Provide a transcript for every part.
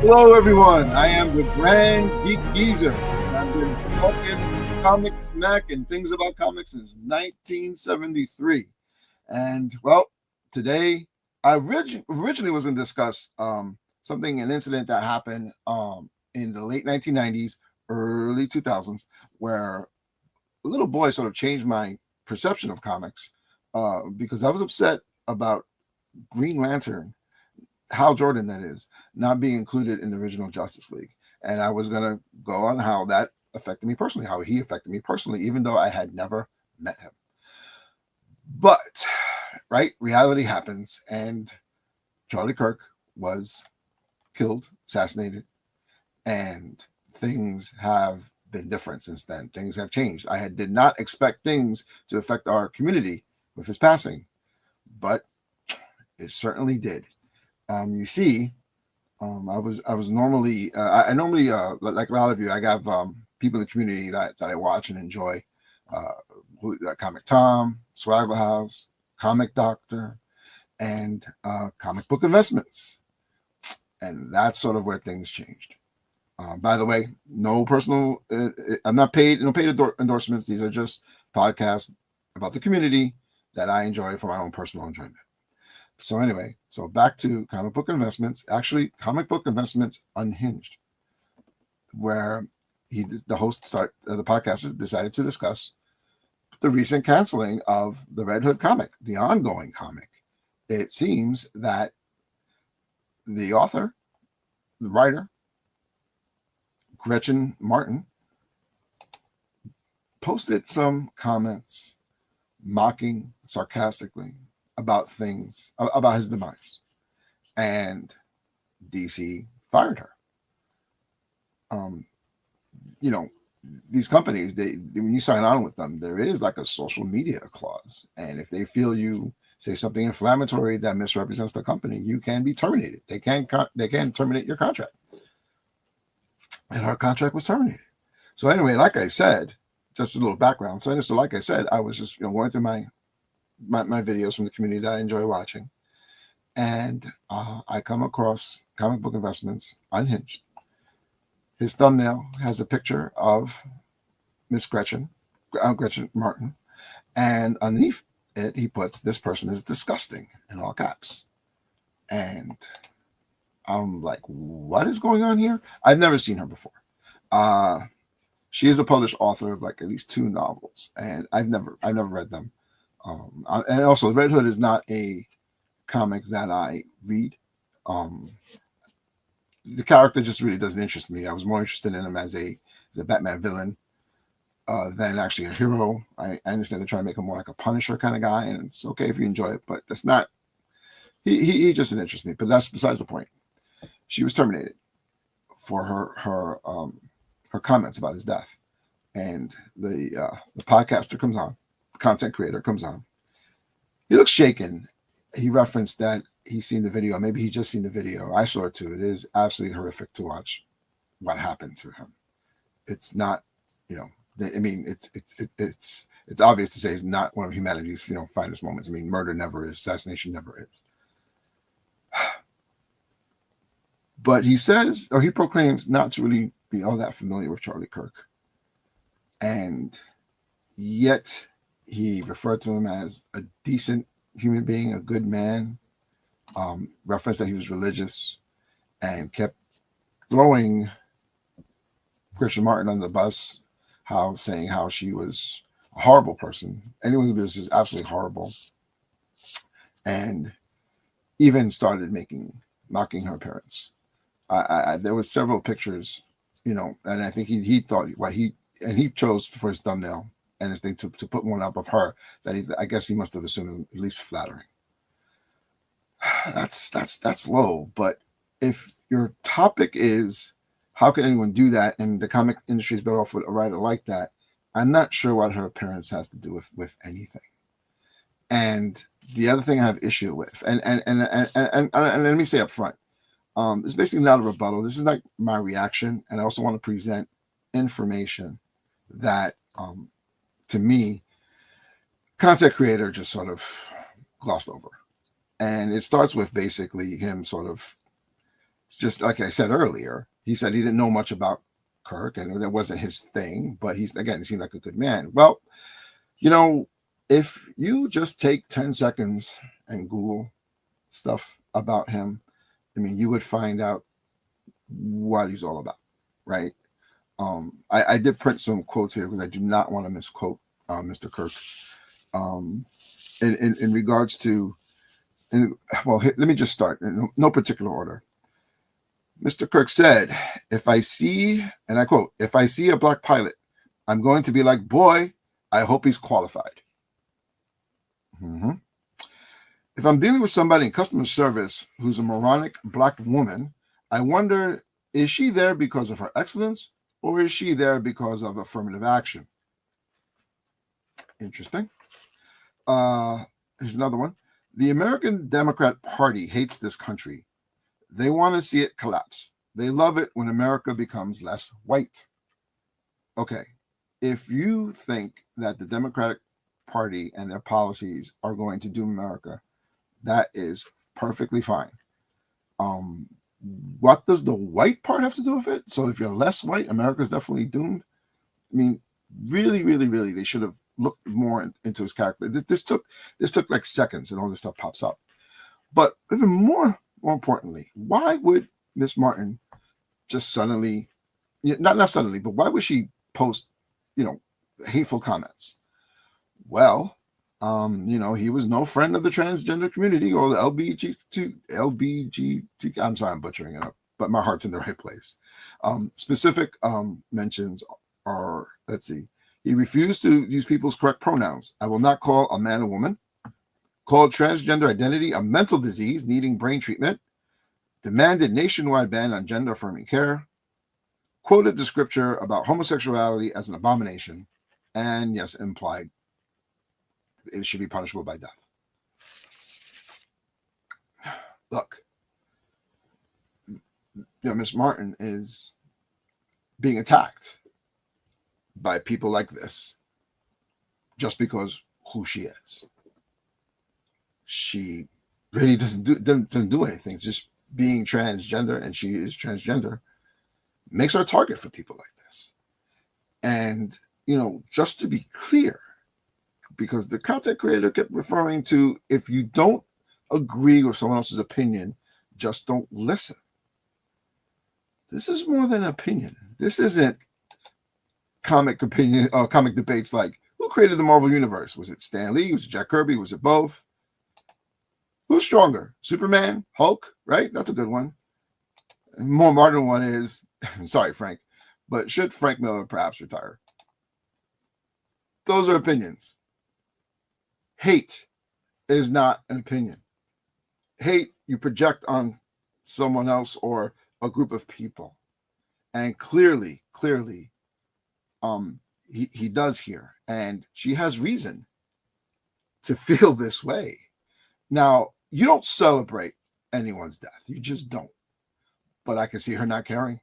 Hello, everyone. I am the Grand Geek Geezer. And I've been talking comic smack and things about comics since 1973. And well, today I originally was going to discuss an incident that happened in the late 1990s, early 2000s, where a little boy sort of changed my perception of comics because I was upset about Green Lantern, Hal Jordan, that is, not being included in the original Justice League. And I was going to go on how that affected me personally, how he affected me personally, even though I had never met him. But, right, reality happens, and Charlie Kirk was killed, assassinated, and things have been different since then. Things have changed. I did not expect things to affect our community with his passing, but it certainly did. You see, I was normally I normally like a lot of you. I have people in the community that I watch and enjoy. Comic Tom, Swaggle House, Comic Doctor, and Comic Book Investments, and that's sort of where things changed. By the way, no personal. I'm not paid. No paid endorsements. These are just podcasts about the community that I enjoy for my own personal enjoyment. So anyway, so back to Comic Book Investments. Actually, Comic Book Investments Unhinged, where the host the podcasters decided to discuss the recent canceling of the Red Hood comic, the ongoing comic. It seems that the author, the writer, Gretchen Martin, posted some comments mocking sarcastically about things, about his demise, and DC fired her. These companies, when you sign on with them, there is like a social media clause, and if they feel you say something inflammatory that misrepresents the company, you can be terminated. They can terminate your contract, and our contract was terminated. So anyway, like I said, just a little background. So like I said, I was just going through my videos from the community that I enjoy watching, and I come across Comic Book Investments Unhinged. His thumbnail has a picture of Miss Gretchen Martin, and underneath it he puts, "This person is disgusting," in all caps. And I'm like, what is going on here? I've never seen her before. She is a published author of like at least 2 novels, and I've never read them. And also, Red Hood is not a comic that I read. The character just really doesn't interest me. I was more interested in him as a Batman villain than actually a hero. I understand they're trying to make him more like a Punisher kind of guy, and it's okay if you enjoy it, but that's not. He just didn't interest me. But that's besides the point. She was terminated for her comments about his death, and the podcaster comes on, the content creator comes on. He looks shaken. He referenced that he's seen the video. Maybe he just seen the video. I saw it too. It is absolutely horrific to watch what happened to him. It's not, I mean, it's obvious to say it's not one of humanity's finest moments. I mean, murder never is. Assassination never is. But he says, or he proclaims, not to really be all that familiar with Charlie Kirk, and yet he referred to him as a decent human being, a good man, referenced that he was religious, and kept throwing Gretchen Martin on the bus, saying how she was a horrible person. Anyone who does this is absolutely horrible. And even started mocking her appearance. There was several pictures, and I think he thought he chose for his thumbnail and his thing to put one up of her that I guess he must have assumed at least flattering. That's low. But if your topic is how can anyone do that, and the comic industry is better off with a writer like that, I'm not sure what her appearance has to do with anything. And the other thing I have issue with, and let me say up front, it's basically not a rebuttal. This is like my reaction, and I also want to present information that, to me, content creator just sort of glossed over. And it starts with basically him sort of It's just like I said earlier, he said he didn't know much about Kirk and that wasn't his thing, but he seemed like a good man. Well, you know, if you just take 10 seconds and Google stuff about him, I mean, you would find out what he's all about, right? I did print some quotes here because I do not want to misquote Mr. Kirk. In regards to, well, let me just start in no particular order. Mr. Kirk said, if I see, and I quote, if I see a black pilot, I'm going to be like, boy, I hope he's qualified. Mm-hmm. If I'm dealing with somebody in customer service who's a moronic black woman, I wonder, is she there because of her excellence or is she there because of affirmative action? Interesting. Here's another one. The American Democrat Party hates this country. They want to see it collapse. They love it when America becomes less white. Okay, if you think that the Democratic Party and their policies are going to doom America, that is perfectly fine. What does the white part have to do with it? So if you're less white, America's definitely doomed. I mean, really, really, really, they should have looked more into his character. This took like seconds, and all this stuff pops up. But even more importantly, why would Miss Martin just suddenly, not suddenly, but why would she post, hateful comments? Well, he was no friend of the transgender community or the LBGT. I'm sorry, I'm butchering it up, but my heart's in the right place. Specific mentions are, let's see, he refused to use people's correct pronouns. I will not call a man a woman. Called transgender identity a mental disease needing brain treatment. Demanded nationwide ban on gender-affirming care. Quoted the scripture about homosexuality as an abomination. And yes, implied it should be punishable by death. Look, Miss Martin is being attacked by people like this just because who she is. She really doesn't do anything. It's just being transgender, and she is transgender, makes her a target for people like this. And, just to be clear, because the content creator kept referring to, if you don't agree with someone else's opinion, just don't listen. This is more than an opinion. This isn't comic opinion or comic debates like, who created the Marvel Universe? Was it Stan Lee? Was it Jack Kirby? Was it both? Who's stronger? Superman? Hulk? Right? That's a good one. A more modern one is, sorry, Frank, but should Frank Miller perhaps retire? Those are opinions. Hate is not an opinion. Hate you project on someone else or a group of people. And clearly, he does here. And she has reason to feel this way. Now, you don't celebrate anyone's death. You just don't. But I can see her not caring.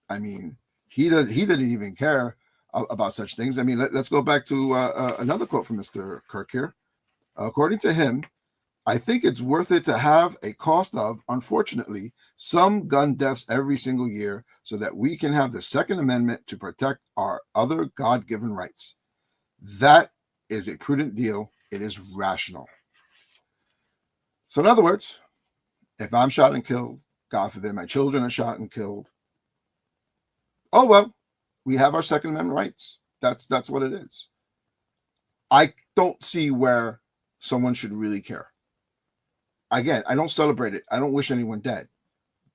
I mean, he didn't even care about such things. I mean, let's go back to another quote from Mr. Kirk here. According to him, I think it's worth it to have a cost of, unfortunately, some gun deaths every single year so that we can have the Second Amendment to protect our other God-given rights. That is a prudent deal. It is rational. So in other words, if I'm shot and killed, God forbid my children are shot and killed, oh well, we have our Second Amendment rights. That's what it is. I don't see where someone should really care. Again, I don't celebrate it. I don't wish anyone dead.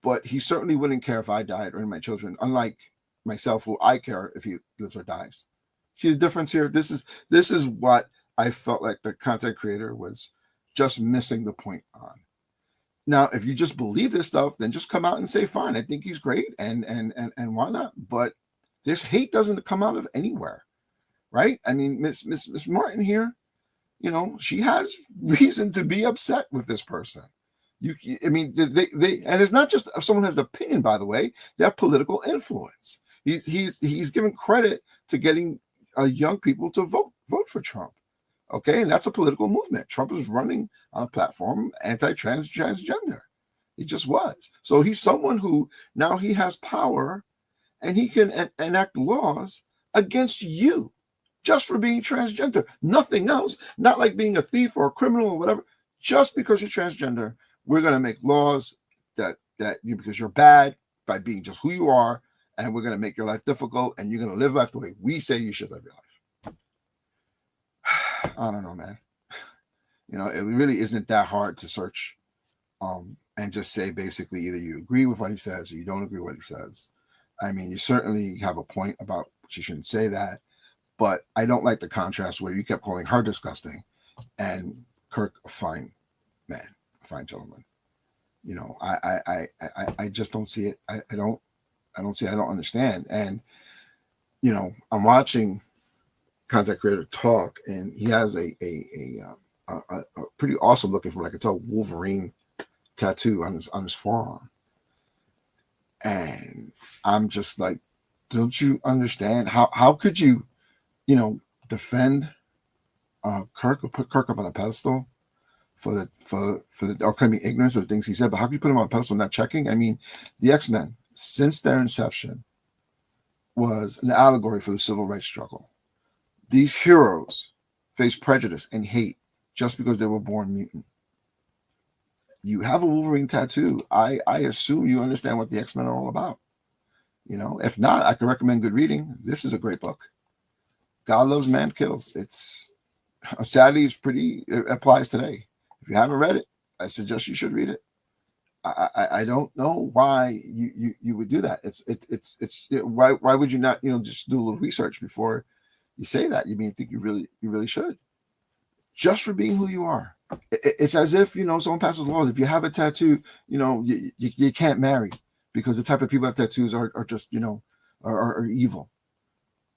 But he certainly wouldn't care if I died or any of my children, unlike myself, who I care if he lives or dies. See the difference here? This is what I felt like the content creator was just missing the point on. Now, if you just believe this stuff, then just come out and say, fine, I think he's great, and why not? But this hate doesn't come out of anywhere, right? I mean, Miss Martin here, she has reason to be upset with this person. They and it's not just if someone has an opinion, by the way, they have political influence. He's given credit to getting young people to vote for Trump. Okay, and that's a political movement. Trump is running on a platform anti-transgender. He just was. So he's someone who now he has power, and he can enact laws against you just for being transgender. Nothing else. Not like being a thief or a criminal or whatever. Just because you're transgender, we're going to make laws that you, because you're bad by being just who you are, and we're going to make your life difficult, and you're going to live life the way we say you should live your life. I don't know, man. It really isn't that hard to search and just say basically either you agree with what he says or you don't agree with what he says. I mean, you certainly have a point about she shouldn't say that, but I don't like the contrast where you kept calling her disgusting and Kirk a fine man, a fine gentleman. I just don't see it. I don't see it. I don't understand. And I'm watching content creator talk, and he has a pretty awesome looking, from what I could tell, Wolverine tattoo on his forearm. And I'm just like, don't you understand? How could you, defend Kirk or put Kirk up on a pedestal for the or claiming ignorance of the things he said? But how can you put him on a pedestal not checking? I mean, the X-Men, since their inception, was an allegory for the civil rights struggle. These heroes face prejudice and hate just because they were born mutant. You have a Wolverine tattoo. I assume you understand what the X-Men are all about. If not, I can recommend good reading. This is a great book. God Loves, Man Kills. It's sadly, it applies today. If you haven't read it, I suggest you should read it. I don't know why you would do that. Why would you not just do a little research before you say that? You think you really should, just for being who you are. It's as if someone passes laws. If you have a tattoo, you can't marry because the type of people that have tattoos are just are evil.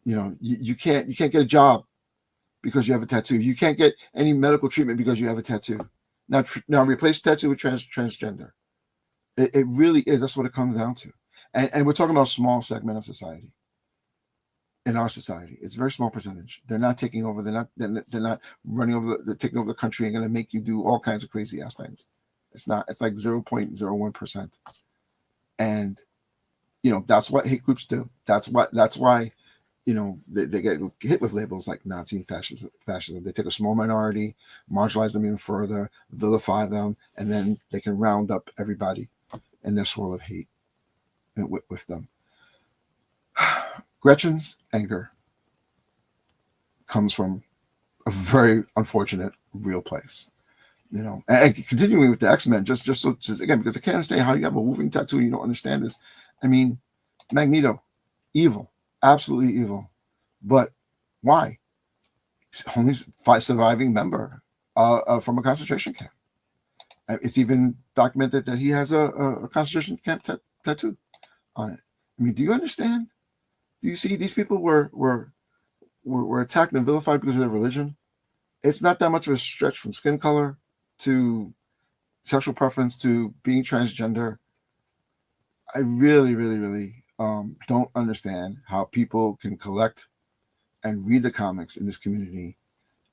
You can't get a job because you have a tattoo. You can't get any medical treatment because you have a tattoo. Now replace tattoo with transgender. It really is. That's what it comes down to. And we're talking about a small segment of society. In our society, it's a very small percentage. They're not taking over. They're not running over. They're taking over the country and going to make you do all kinds of crazy ass things. It's not. It's like 0.01%. And that's what hate groups do. That's why they get hit with labels like Nazi, fascism. They take a small minority, marginalize them even further, vilify them, and then they can round up everybody in their swirl of hate with them. Gretchen's anger comes from a very unfortunate, real place. And continuing with the X-Men, just again, because I can't understand how you have a Wolverine tattoo and you don't understand this. I mean, Magneto, evil, absolutely evil. But why? He's only surviving member from a concentration camp. It's even documented that he has a concentration camp tattoo on it. I mean, do you understand? Do you see these people were attacked and vilified because of their religion? It's not that much of a stretch from skin color to sexual preference to being transgender. I really, really, really don't understand how people can collect and read the comics in this community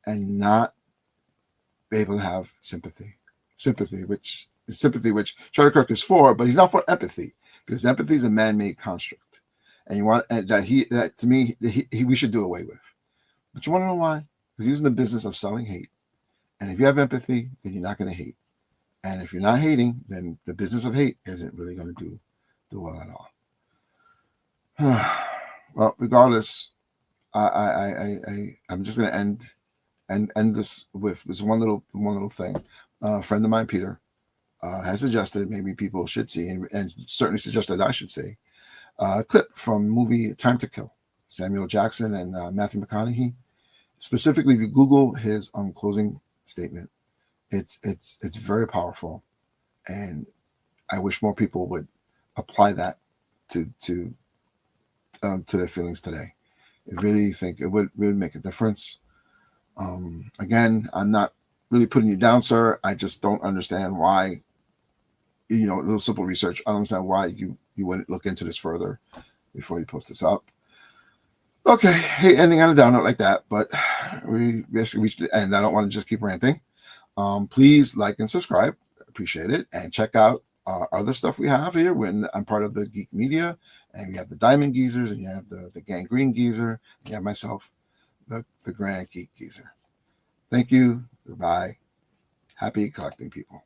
and not be able to have sympathy, which Charlie Kirk is for, but he's not for empathy, because empathy is a man-made construct. And you want that to me, we should do away with. But you want to know why? Because he's in the business of selling hate. And if you have empathy, then you're not going to hate. And if you're not hating, then the business of hate isn't really going to do well at all. Well, regardless, I'm just going to end this with this one little thing. A friend of mine, Peter, has suggested maybe people should see, and certainly suggested I should see, a clip from the movie Time to Kill, Samuel Jackson and Matthew McConaughey. Specifically, if you Google his closing statement, it's very powerful, and I wish more people would apply that to their feelings today. I really think it would really make a difference. Again, I'm not really putting you down, sir. I just don't understand why. A little simple research. I don't understand why you wouldn't look into this further before you post this up. Okay, hey, ending on a down note like that, but we basically reached the end. I don't want to just keep ranting. Please like and subscribe. Appreciate it. And check out other stuff we have here. When I'm part of the Geek Media, and you have the Diamond Geezers, and you have the Gangrene Geezer, and you have myself, the Grand Geek Geezer. Thank you. Goodbye. Happy collecting, people.